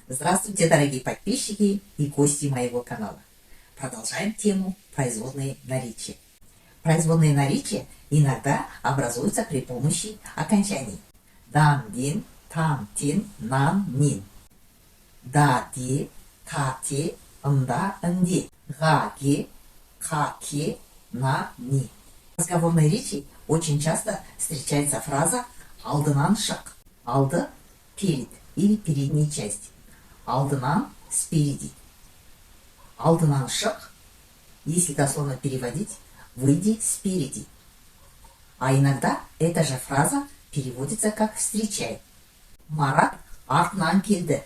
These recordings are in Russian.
Здравствуйте, дорогие подписчики и гости моего канала. Продолжаем тему производные наречия. Производные наречия иногда образуются при помощи окончаний дан, дин, тан, тин, нан, нин. Да, ди, та, ти, да, нди, га, ги, ка, ки, на, ни. В разговорной речи очень часто встречается фраза алдынан шық. Алды – перед или передней части. Алдынан – спереди. Алдынан шық, если дословно переводить, выйди спереди. А иногда эта же фраза переводится как встречай. Марат артынан келді.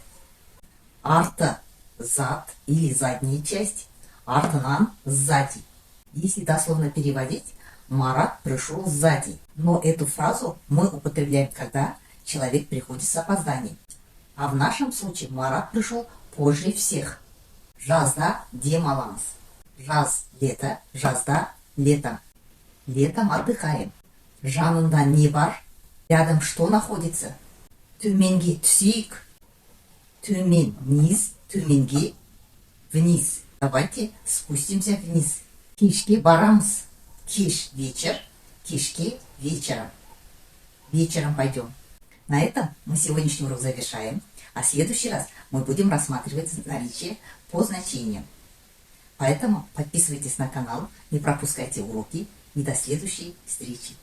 Арты – зад или задняя часть, артынан – сзади. Если дословно переводить, Марат пришел сзади. Но эту фразу мы употребляем, когда человек приходит с опозданием. А в нашем случае Марат пришел позже всех. Жазда демаламыз. Жаз – лето, жазда – летом. Летом отдыхаем. Жанында не бар? Рядом что находится? Төменге түсейік. Төмен – вниз, төменге – вниз. Давайте спустимся вниз. Кешке барамыз. Кеш – вечер, кешке – вечером. Вечером пойдем. На этом мы сегодняшний урок завершаем, а в следующий раз мы будем рассматривать наречия по значениям. Поэтому подписывайтесь на канал, не пропускайте уроки и до следующей встречи.